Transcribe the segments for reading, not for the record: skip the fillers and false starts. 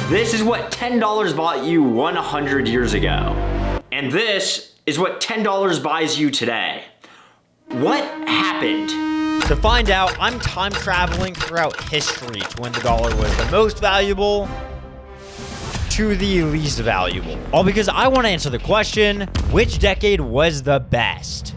This is what $10 bought you 100 years ago. And this is what $10 buys you today. What happened? To find out, I'm time traveling throughout history to when the dollar was the most valuable to the least valuable. All because I want to answer the question, which decade was the best?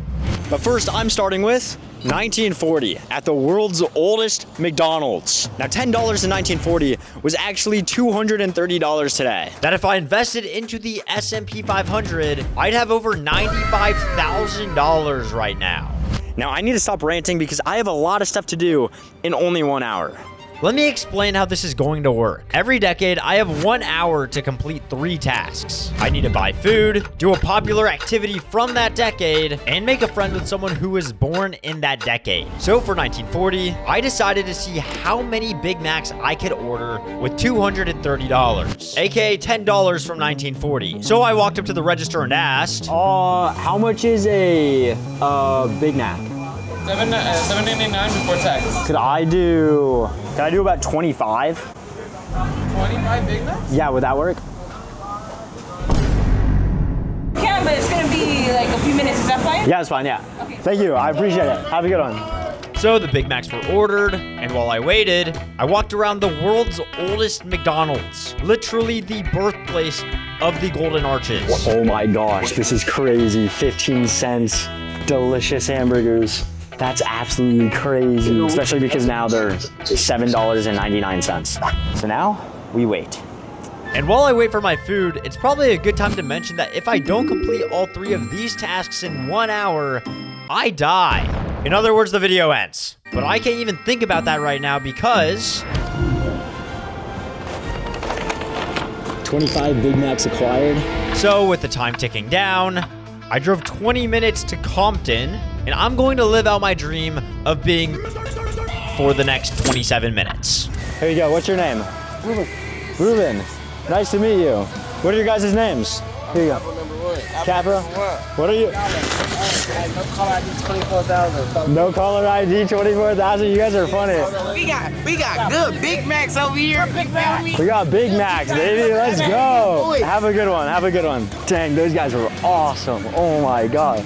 But first, I'm starting with 1940 at the world's oldest McDonald's. Now, $10 in 1940 was actually $230 today. That if I invested into the S&P 500, I'd have over $95,000 right now. Now, I need to stop ranting because I have a lot of stuff to do in only 1 hour. Let me explain how this is going to work. Every decade, I have 1 hour to complete 3 tasks. I need to buy food, do a popular activity from that decade, and make a friend with someone who was born in that decade. So for 1940, I decided to see how many Big Macs I could order with $230, aka $10 from 1940. So I walked up to the register and asked, How much is a Big Mac? $7.99 before tax. Could I do about 25? 25 Big Macs? Yeah, would that work? Yeah, but it's gonna be like a few minutes. Is that fine? Yeah, it's fine, yeah. Okay. Thank you, I appreciate it. Have a good one. So the Big Macs were ordered, and while I waited, I walked around the world's oldest McDonald's, literally the birthplace of the Golden Arches. Oh my gosh, this is crazy. 15 cents, delicious hamburgers. That's absolutely crazy, especially because now they're $7.99. So now we wait. And while I wait for my food, it's probably a good time to mention that if I don't complete all 3 of these tasks in 1 hour, I die. In other words, the video ends. But I can't even think about that right now because 25 Big Macs acquired. So with the time ticking down, I drove 20 minutes to Compton, and I'm going to live out my dream of being for the next 27 minutes. Here you go, what's your name? Ruben. Ruben, nice to meet you. What are your guys' names? Here you go. Capra? What are you? No caller ID 24,000. No caller ID 24,000, you guys are funny. We got good Big Macs over here. Big Mac. We got Big Macs, baby, let's go. Have a good one, have a good one. Dang, those guys were awesome, oh my God.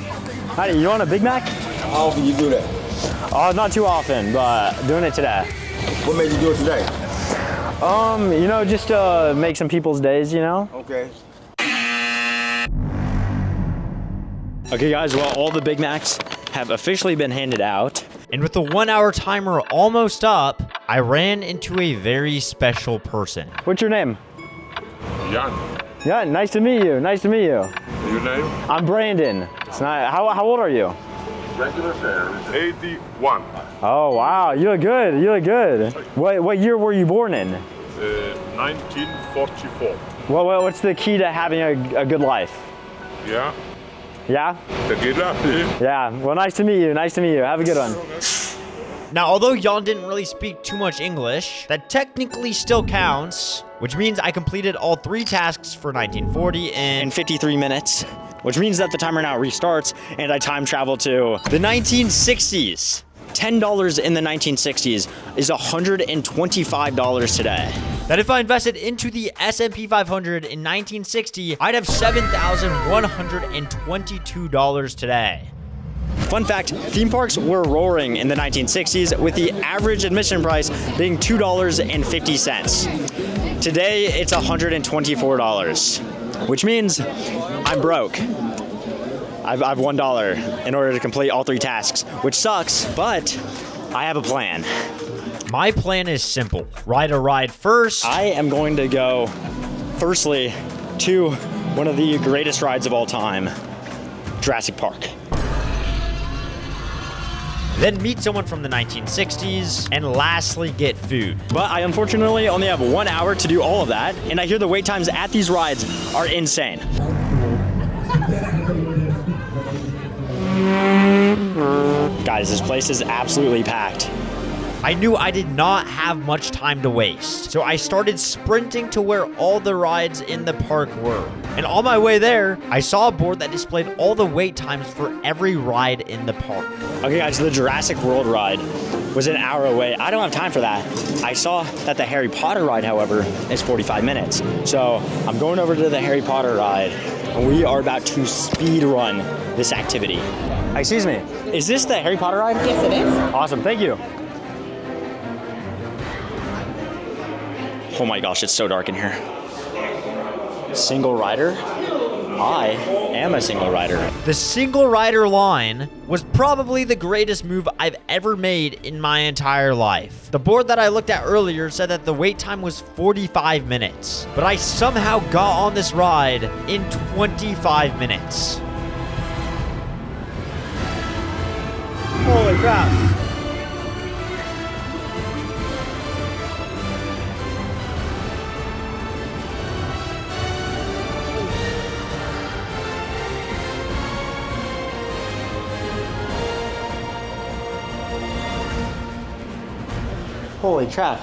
Honey, you want a Big Mac? How often you do that? Oh, not too often, but doing it today. What made you do it today? You know, just to make some people's days, you know? Okay. Okay guys, well, all the Big Macs have officially been handed out. And with the 1 hour timer almost up, I ran into a very special person. What's your name? Jan, Yeah, nice to meet you, nice to meet you. your name? I'm Brandon. It's not, how old are you? Regular fare is 81. Oh, wow, you look good, you look good. What year were you born in? 1944. What's the key to having a good life? Yeah, Yeah? tequila, please. Yeah, well, nice to meet you, nice to meet you. Have a good one. Now, although Jan didn't really speak too much English, that technically still counts, which means I completed all 3 tasks for 1940 In in 53 minutes, which means that the timer now restarts and I time travel to the 1960s. $10 in the 1960s is $125 today. that if I invested into the S&P 500 in 1960, I'd have $7,122 today. Fun fact, theme parks were roaring in the 1960s with the average admission price being $2.50. Today, it's $124, which means I'm broke. I've $1 in order to complete all 3 tasks, which sucks, but I have a plan. My plan is simple. Ride a ride first. I am going to go, firstly, to one of the greatest rides of all time, Jurassic Park. Then meet someone from the 1960s, and lastly get food. But I unfortunately only have 1 hour to do all of that, and I hear the wait times at these rides are insane. Guys, this place is absolutely packed. I knew I did not have much time to waste, so I started sprinting to where all the rides in the park were. And on my way there, I saw a board that displayed all the wait times for every ride in the park. Okay guys, the Jurassic World ride was an hour away. I don't have time for that. I saw that the Harry Potter ride, however, is 45 minutes. So I'm going over to the Harry Potter ride, and we are about to speed run this activity. Excuse me, is this the Harry Potter ride? Yes, it is. Awesome, thank you. Oh my gosh, it's so dark in here. Single rider? I am a single rider. The single rider line was probably the greatest move I've ever made in my entire life. The board that I looked at earlier said that the wait time was 45 minutes, but I somehow got on this ride in 25 minutes. Holy crap. Holy crap.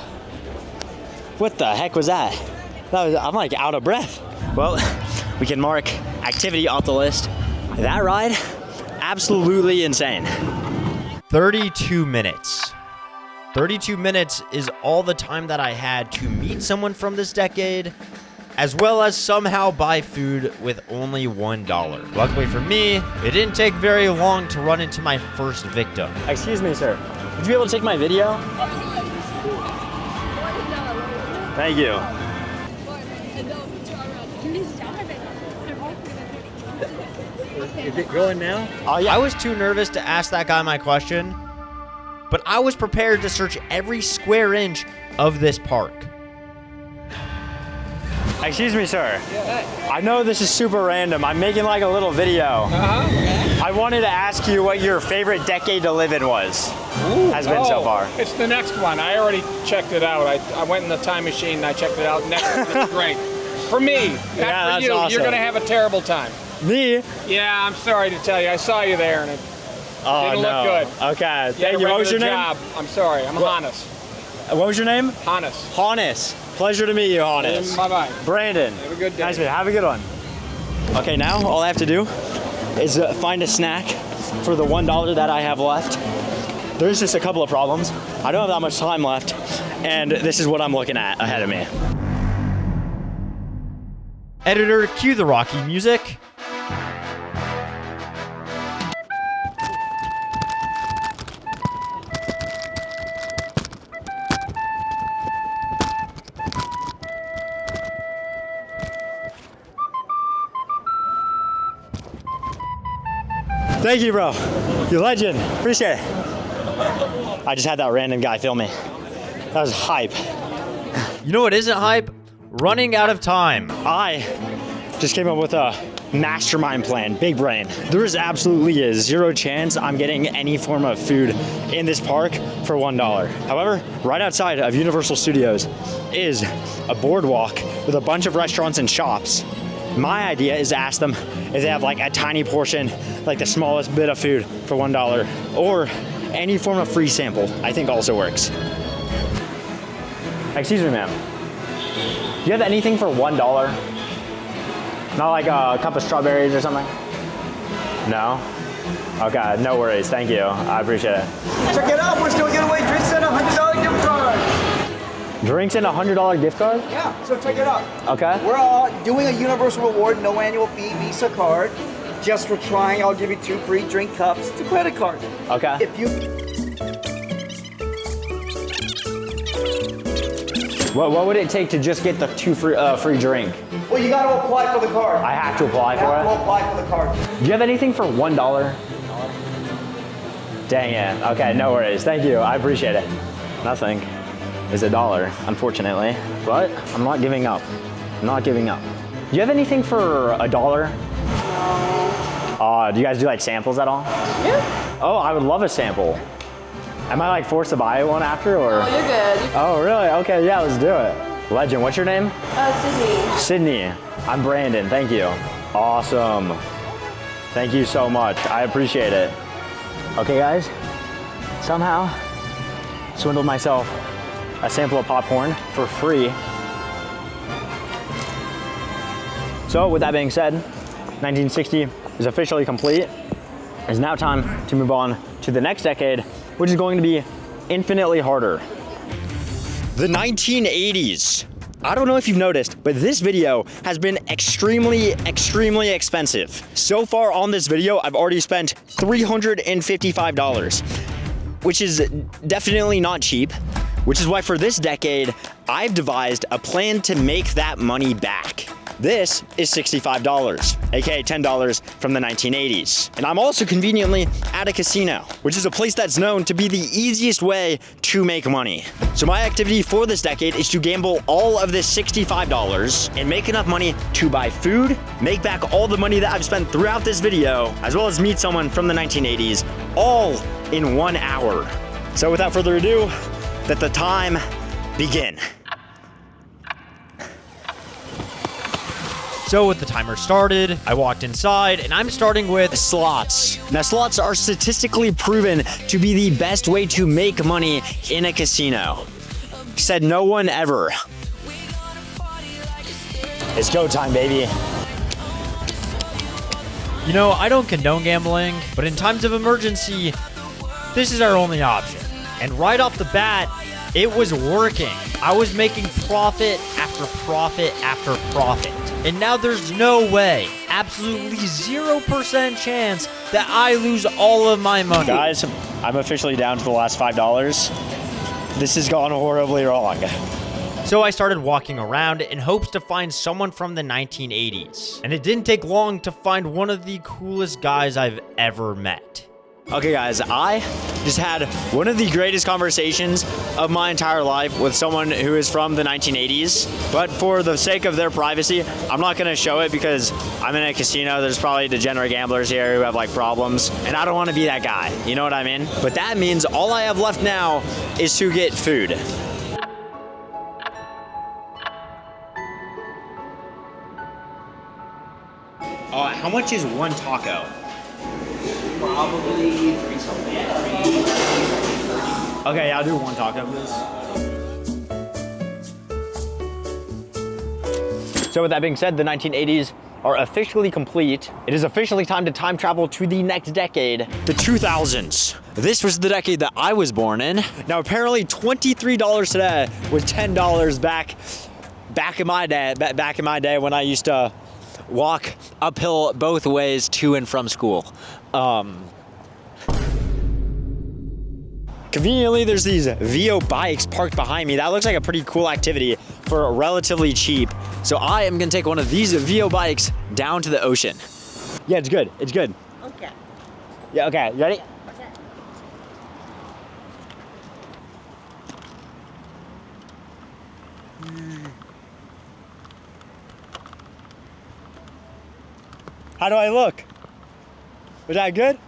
What the heck was that? I'm like out of breath. Well, we can mark activity off the list. That ride, absolutely insane. 32 minutes. 32 minutes is all the time that I had to meet someone from this decade, as well as somehow buy food with only $1. Luckily for me, it didn't take very long to run into my first victim. Excuse me, sir. Would you be able to take my video? Thank you. Is it going now? Oh, yeah. I was too nervous to ask that guy my question, but I was prepared to search every square inch of this park. Excuse me, sir. Yeah. I know this is super random. I'm making like a little video. I wanted to ask you what your favorite decade to live in has been so far. It's the next one. I already checked it out. I went in the time machine and I checked it out. Next one is great. For me, not for you. Awesome. You're going to have a terrible time. Me? Yeah, I'm sorry to tell you. I saw you there and it didn't look good. Okay, thank you. What was your name? I'm sorry. I'm Hannes. What was your name? Hannes. Hannes. Pleasure to meet you, Hannes. Bye-bye. Brandon. Have a good day. Nice to meet you. Have a good one. Okay, now all I have to do is find a snack for the $1 that I have left. There's just a couple of problems. I don't have that much time left, and this is what I'm looking at ahead of me. Editor, cue the Rocky music. Thank you, bro. You legend. Appreciate it. I just had that random guy film me. That was hype. You know what isn't hype? Running out of time. I just came up with a mastermind plan, big brain. There is absolutely zero chance I'm getting any form of food in this park for $1. However, right outside of Universal Studios is a boardwalk with a bunch of restaurants and shops. My idea is to ask them if they have like a tiny portion, like the smallest bit of food for $1, or any form of free sample, I think also works. Excuse me, ma'am. Do you have anything for $1? Not like a cup of strawberries or something? No? Okay, no worries, thank you. I appreciate it. Check it out, we're still giving away drinks and a $100 gift card. Drinks and a $100 gift card? Yeah, so check it out. Okay. We're doing a Universal Reward, no annual fee Visa card. Just for trying, I'll give you 2 free drink cups to credit card. Okay. If you... What would it take to just get the 2 free drink? Well, you got to apply for the card. I have to apply for it? You have to apply for the card. Do you have anything for $1? Dang it. Okay, no worries. Thank you. I appreciate it. Nothing is $1, unfortunately. But I'm not giving up. I'm not giving up. Do you have anything for $1? No. Do you guys do like samples at all? Yeah. Oh, I would love a sample. Am I like forced to buy one after or? Oh, you're good. Oh, really? Okay, yeah, let's do it. Legend, what's your name? Sydney. Sydney. I'm Brandon, thank you. Awesome. Thank you so much, I appreciate it. Okay guys, somehow swindled myself a sample of popcorn for free. So with that being said, 1960 is officially complete. It's now time to move on to the next decade, which is going to be infinitely harder. The 1980s. I don't know if you've noticed, but this video has been extremely expensive. So far on this video, I've already spent $355, which is definitely not cheap, which is why for this decade, I've devised a plan to make that money back. This is $65, aka $10 from the 1980s. And I'm also conveniently at a casino, which is a place that's known to be the easiest way to make money. So my activity for this decade is to gamble all of this $65 and make enough money to buy food, make back all the money that I've spent throughout this video, as well as meet someone from the 1980s, all in 1 hour. So without further ado, let the time begin. So with the timer started, I walked inside and I'm starting with Slots. Now, slots are statistically proven to be the best way to make money in a casino. Said no one ever. It's go time, baby. You know, I don't condone gambling, but in times of emergency, this is our only option. And right off the bat, it was working. I was making profit after profit after profit. And now there's no way, absolutely 0% chance that I lose all of my money. Guys, I'm officially down to the last $5. This has gone horribly wrong. So I started walking around in hopes to find someone from the 1980s. And it didn't take long to find one of the coolest guys I've ever met. Okay guys, I just had one of the greatest conversations of my entire life with someone who is from the 1980s, but for the sake of their privacy, I'm not gonna show it because I'm in a casino. There's probably degenerate gamblers here who have like problems, and I don't wanna be that guy, you know what I mean? But that means all I have left now is to get food. How much is one taco? Probably 3 something. Okay, yeah, I'll do one taco, please. So with that being said, the 1980s are officially complete. It is officially time to time travel to the next decade, the 2000s. This was the decade that I was born in. Now apparently $23 today was $10 back in my day. Back in my day when I used to walk uphill both ways to and from school. Conveniently, there's these VO bikes parked behind me. That looks like a pretty cool activity for relatively cheap. So I am gonna take one of these VO bikes down to the ocean. Yeah, it's good, it's good. Okay. Yeah, okay, you ready? How do I look? Was that good?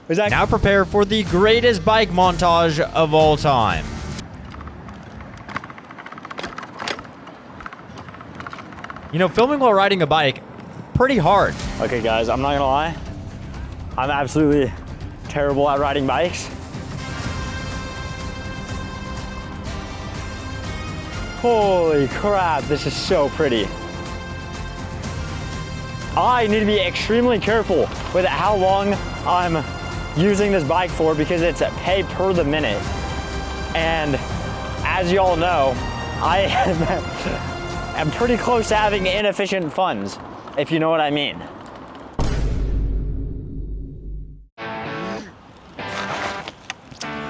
Was that Now prepare for the greatest bike montage of all time. You know, filming while riding a bike, pretty hard. Okay guys, I'm not gonna lie. I'm absolutely terrible at riding bikes. Holy crap, this is so pretty. I need to be extremely careful with how long I'm using this bike for because it's pay per the minute. And as you all know, I am pretty close to having inefficient funds, if you know what I mean.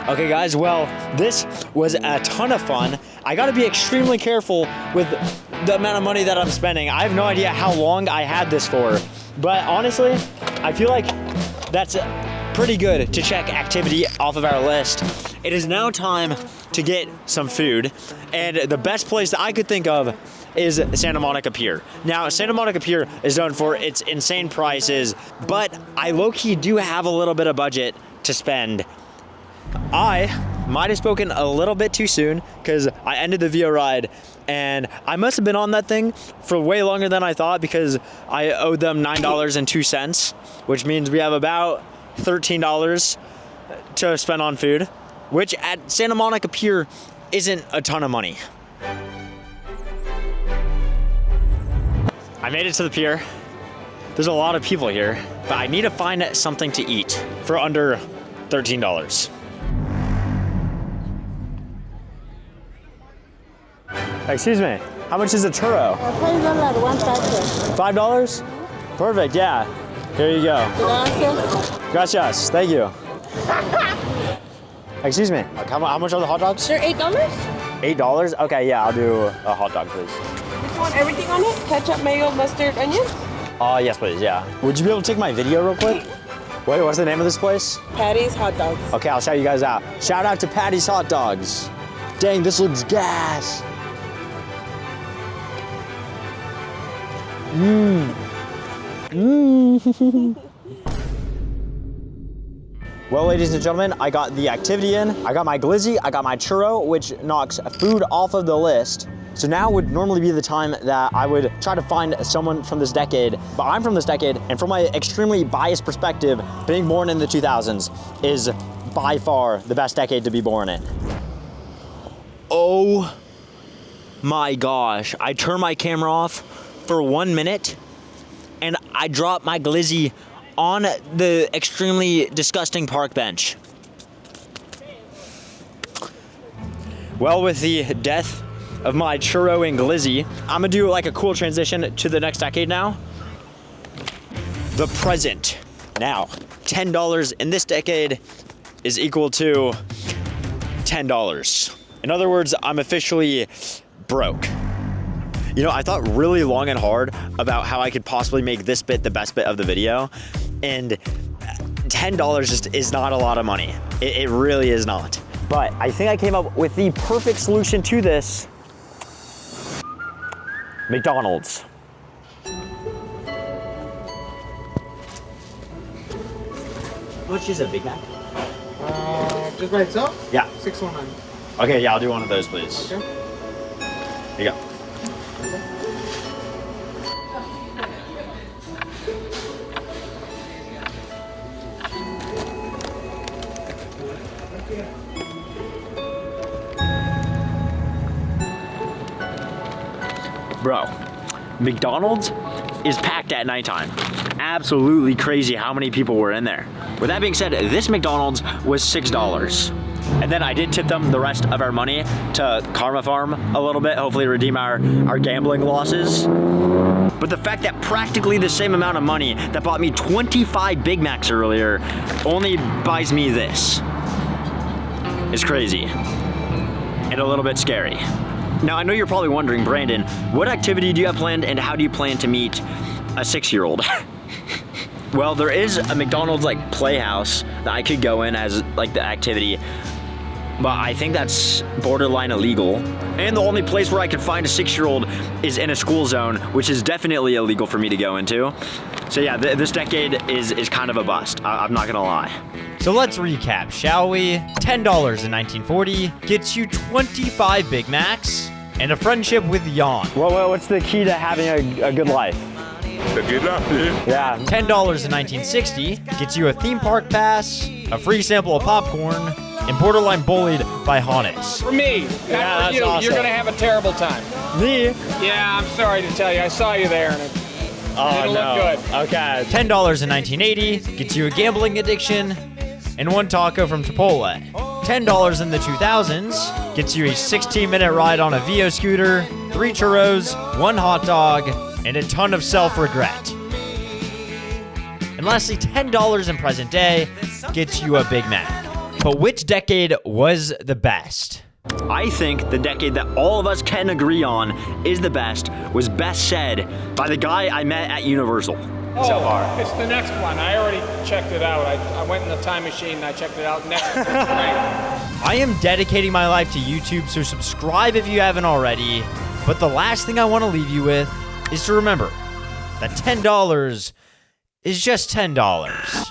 Okay guys, well, this was a ton of fun. I gotta be extremely careful with the amount of money that I'm spending. I have no idea how long I had this for, but honestly, I feel like that's pretty good to check activity off of our list. It is now time to get some food, and the best place that I could think of is Santa Monica Pier. Now, Santa Monica Pier is known for its insane prices, but I low-key do have a little bit of budget to spend. I might have spoken a little bit too soon because I ended the VO ride and I must have been on that thing for way longer than I thought because I owed them $9.02, which means we have about $13 to spend on food, which at Santa Monica Pier isn't a ton of money. I made it to the pier. There's a lot of people here, but I need to find something to eat for under $13. Excuse me. How much is a churro? $5, one packet. $5? Perfect, yeah. Here you go. Gracias. Gracias, thank you. Excuse me, how much are the hot dogs? They're $8. $8? Okay, yeah, I'll do a hot dog, please. You want everything on it? Ketchup, mayo, mustard, onions? Yes, please, yeah. Would you be able to take my video real quick? Wait, what's the name of this place? Patty's hot dogs. Okay, I'll shout you guys out. Shout out to Patty's Hot Dogs. Dang, this looks gas. Well, ladies and gentlemen, I got the activity in, I got my glizzy, I got my churro, which knocks food off of the list. So now would normally be the time that I would try to find someone from this decade, but I'm from this decade, and from my extremely biased perspective, being born in the 2000s is by far the best decade to be born in. Oh my gosh, I turned my camera off for 1 minute, and I dropped my glizzy on the extremely disgusting park bench. Well, with the death of my churro and glizzy, I'm gonna do like a cool transition to the next decade now. The present. Now, $10 in this decade is equal to $10. In other words, I'm officially broke. You know, I thought really long and hard about how I could possibly make this bit the best bit of the video, and $10 just is not a lot of money. It really is not. But I think I came up with the perfect solution to this. McDonald's. How much is a Big Mac? Just by itself? Yeah. $6.19. Okay, yeah, I'll do one of those, please. Okay. Here you go. Bro, McDonald's is packed at nighttime. Absolutely crazy how many people were in there. With that being said, this McDonald's was $6. And then I did tip them the rest of our money to Karma Farm a little bit, hopefully redeem our gambling losses. But the fact that practically the same amount of money that bought me 25 Big Macs earlier only buys me this is crazy and a little bit scary. Now, I know you're probably wondering, Brandon, what activity do you have planned and how do you plan to meet a 6-year-old? Well, there is a McDonald's like playhouse that I could go in as like the activity, but I think that's borderline illegal. And the only place where I could find a 6-year-old is in a school zone, which is definitely illegal for me to go into. So yeah, this decade is kind of a bust. I'm not gonna lie. So let's recap, shall we? $10 in 1940 gets you 25 Big Macs and a friendship with Jan. Well, what's the key to having a good life? Tequila, Yeah. $10 in 1960 gets you a theme park pass, a free sample of popcorn, and borderline bullied by Hannes. For me, not Yeah, for you. that's awesome. You're gonna have a terrible time. Me? Yeah, I'm sorry to tell you. I saw you there, and it didn't look good. Okay. $10 in 1980 gets you a gambling addiction and one taco from Chipotle. $10 in the 2000s gets you a 16-minute ride on a Vio scooter, 3 churros, 1 hot dog, and a ton of self-regret. And lastly, $10 in present day gets you a Big Mac. But which decade was the best? I think the decade that all of us can agree on is the best was best said by the guy I met at Universal. So far. It's the next one. I already checked it out. I went in the time machine and I checked it out. Next one's great. I am dedicating my life to YouTube, so subscribe if you haven't already. But the last thing I want to leave you with is to remember that $10 is just $10.